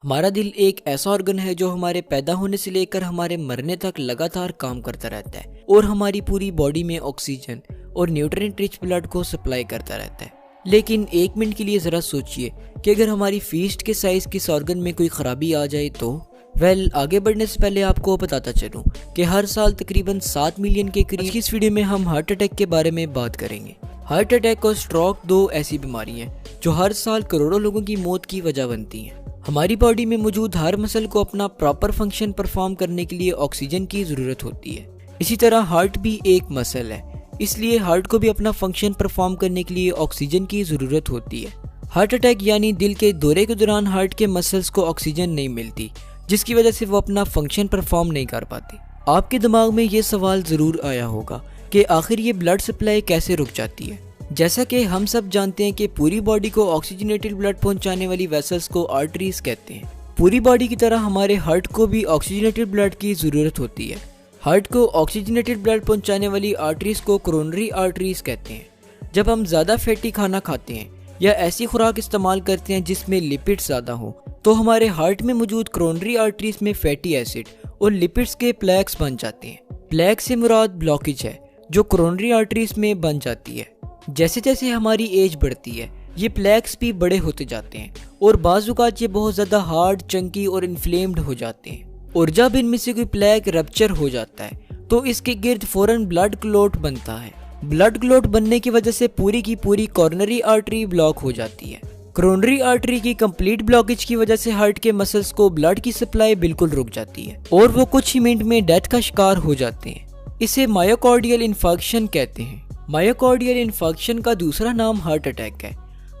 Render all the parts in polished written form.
हमारा दिल एक ऐसा ऑर्गन है जो हमारे पैदा होने से लेकर हमारे मरने तक लगातार काम करता रहता है और हमारी पूरी बॉडी में ऑक्सीजन और न्यूट्रिएंट रिच ब्लड को सप्लाई करता रहता है। लेकिन एक मिनट के लिए ज़रा सोचिए कि अगर हमारी फीस्ट के साइज के इस ऑर्गन में कोई ख़राबी आ जाए तो आगे बढ़ने से पहले आपको बताता चलूं कि हर साल तकरीबन 7 मिलियन के करीब इस वीडियो में हम हार्ट अटैक के बारे में बात करेंगे। हार्ट अटैक और स्ट्रोक दो ऐसी बीमारी हैं जो हर साल करोड़ों लोगों की मौत की वजह बनती हैं। हमारी बॉडी में मौजूद हर मसल को अपना प्रॉपर फंक्शन परफॉर्म करने के लिए ऑक्सीजन की ज़रूरत होती है। इसी तरह हार्ट भी एक मसल है, इसलिए हार्ट को भी अपना फंक्शन परफॉर्म करने के लिए ऑक्सीजन की ज़रूरत होती है। हार्ट अटैक यानी दिल के दौरे के दौरान हार्ट के मसल्स को ऑक्सीजन नहीं मिलती, जिसकी वजह से वो अपना फंक्शन परफॉर्म नहीं कर पाते। आपके दिमाग में ये सवाल ज़रूर आया होगा कि आखिर ये ब्लड सप्लाई कैसे रुक जाती है। जैसा कि हम सब जानते हैं कि पूरी बॉडी को ऑक्सीजनेटेड ब्लड पहुंचाने वाली वेसल्स को आर्टरीज कहते हैं। पूरी बॉडी की तरह हमारे हार्ट को भी ऑक्सीजनेटेड ब्लड की ज़रूरत होती है। हार्ट को ऑक्सीजनेटेड ब्लड पहुंचाने वाली आर्टरीज को कोरोनरी आर्टरीज कहते हैं। जब हम ज़्यादा फैटी खाना खाते हैं या ऐसी खुराक इस्तेमाल करते हैं जिसमें लिपिड्स ज़्यादा हो, तो हमारे हार्ट में मौजूद कोरोनरी आर्टरीज में फैटी एसिड और लिपिड्स के प्लेक्स बन जाते हैं। प्लेक्स से मुराद ब्लॉकेज है जो कोरोनरी आर्टरीज में बन जाती है। जैसे जैसे हमारी एज बढ़ती है ये प्लेक्स भी बड़े होते जाते हैं और बाज़ औक़ात ये बहुत ज़्यादा हार्ड, चंकी और इन्फ्लेम्ड हो जाते हैं। और जब इनमें से कोई प्लेक रप्चर हो जाता है तो इसके गिर्द फौरन ब्लड क्लॉट बनता है। ब्लड क्लॉट बनने की वजह से पूरी की पूरी कोरोनरी आर्टरी ब्लॉक हो जाती है। कोरोनरी आर्टरी की कंप्लीट ब्लॉकेज की वजह से हार्ट के मसल्स को ब्लड की सप्लाई बिल्कुल रुक जाती है और वो कुछ ही मिनट में डेथ का शिकार हो जाते हैं। इसे मायोकार्डियल इन्फार्क्शन कहते हैं। मायोकार्डियल इन्फार्क्शन का दूसरा नाम हार्ट अटैक है।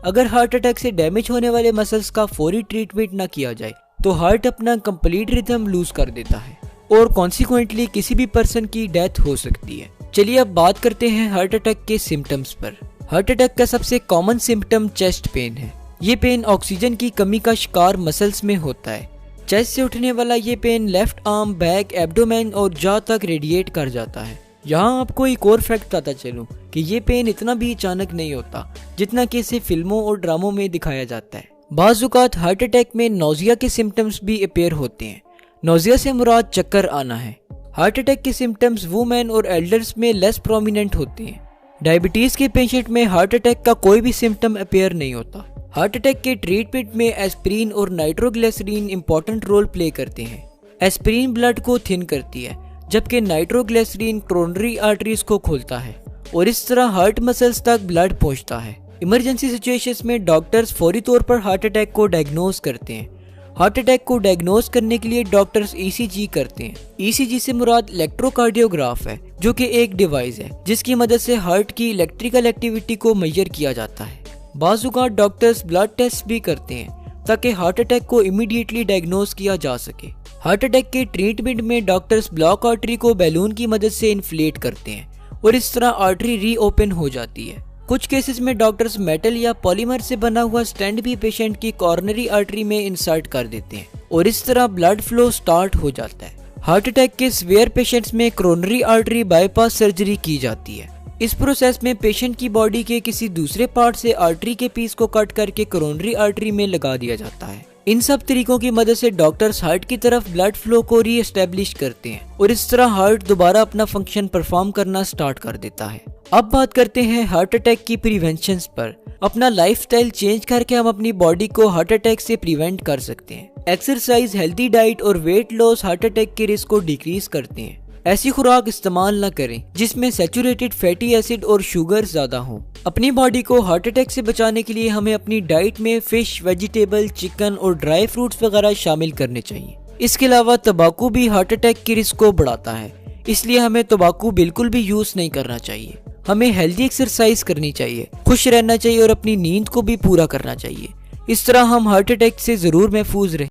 अगर हार्ट अटैक से डैमेज होने वाले मसल्स का फौरी ट्रीटमेंट ना किया जाए तो हार्ट अपना कंप्लीट रिदम लूज कर देता है और कॉन्सिक्वेंटली किसी भी पर्सन की डेथ हो सकती है। चलिए अब बात करते हैं हार्ट अटैक के सिम्टम्स पर। हार्ट अटैक का सबसे कॉमन सिम्टम चेस्ट पेन है। ये पेन ऑक्सीजन की कमी का शिकार मसल्स में होता है। चेस्ट से उठने वाला ये pain left arm, back, abdomen और जॉ तक रेडिएट कर जाता है। यहाँ आपको एक और फैक्ट बताता चलूं कि ये पेन इतना भी अचानक नहीं होता जितना कि इसे फिल्मों और ड्रामों में दिखाया जाता है। बाज़ औक़ात हार्ट अटैक में नोज़िया के सिम्टम्स भी अपीयर होते हैं। नोज़िया से मुराद चक्कर आना है। हार्ट अटैक के सिम्टम्स वुमेन और एल्डर्स में लेस प्रोमिनेंट होते हैं। डायबिटीज़ के पेशेंट में हार्ट अटैक का कोई भी सिम्टम अपीयर नहीं होता। हार्ट अटैक के ट्रीटमेंट में एस्पिरिन और नाइट्रोग्लिसरीन इंपॉर्टेंट रोल प्ले करते हैं। एस्पिरिन ब्लड को थिन करती है जबकि नाइट्रोग्लिसरीन कोरोनरी आर्टरीज को खोलता है और इस तरह हार्ट मसल्स तक ब्लड पहुंचता है। इमरजेंसी सिचुएशंस में डॉक्टर्स फौरी तौर पर हार्ट अटैक को डायग्नोज करते हैं। हार्ट अटैक को डायग्नोज करने के लिए डॉक्टर्स ईसीजी करते हैं। ईसीजी से मुराद इलेक्ट्रोकार्डियोग्राफ है जो कि एक डिवाइस है जिसकी मदद से हार्ट की इलेक्ट्रिकल एक्टिविटी को मेजर किया जाता है। बाज़ औक़ात डॉक्टर्स ब्लड टेस्ट भी करते हैं ताकि हार्ट अटैक को इमीडिएटली डायग्नोज किया जा सके। हार्ट अटैक के ट्रीटमेंट में डॉक्टर्स ब्लॉक आर्टरी को बैलून की मदद से इन्फ्लेट करते हैं और इस तरह आर्टरी रीओपन हो जाती है। कुछ केसेस में डॉक्टर्स मेटल या पॉलीमर से बना हुआ स्टेंट भी पेशेंट की कोरोनरी आर्टरी में इंसर्ट कर देते हैं और इस तरह ब्लड फ्लो स्टार्ट हो जाता है। हार्ट अटैक के सीवियर पेशेंट्स में कोरोनरी आर्टरी बाईपास सर्जरी की जाती है। इस प्रोसेस में पेशेंट की बॉडी के किसी दूसरे पार्ट से आर्टरी के पीस को कट करके कोरोनरी आर्टरी में लगा दिया जाता है। इन सब तरीकों की मदद से डॉक्टर्स हार्ट की तरफ ब्लड फ्लो को री एस्टेब्लिश करते हैं और इस तरह हार्ट दोबारा अपना फंक्शन परफॉर्म करना स्टार्ट कर देता है। अब बात करते हैं हार्ट अटैक की प्रिवेंशन पर। अपना लाइफस्टाइल चेंज करके हम अपनी बॉडी को हार्ट अटैक से प्रिवेंट कर सकते हैं। एक्सरसाइज, हेल्दी डाइट और वेट लॉस हार्ट अटैक के रिस्क को डिक्रीज करते हैं। ऐसी खुराक इस्तेमाल न करें जिसमें सैचुरेटेड फैटी एसिड और शुगर ज्यादा हो। अपनी बॉडी को हार्ट अटैक से बचाने के लिए हमें अपनी डाइट में फिश, वेजिटेबल, चिकन और ड्राई फ्रूट्स वगैरह शामिल करने चाहिए। इसके अलावा तंबाकू भी हार्ट अटैक के रिस्क को बढ़ाता है, इसलिए हमें तंबाकू बिल्कुल भी यूज नहीं करना चाहिए। हमें हेल्दी एक्सरसाइज करनी चाहिए, खुश रहना चाहिए और अपनी नींद को भी पूरा करना चाहिए। इस तरह हम हार्ट अटैक से जरूर महफूज रहें।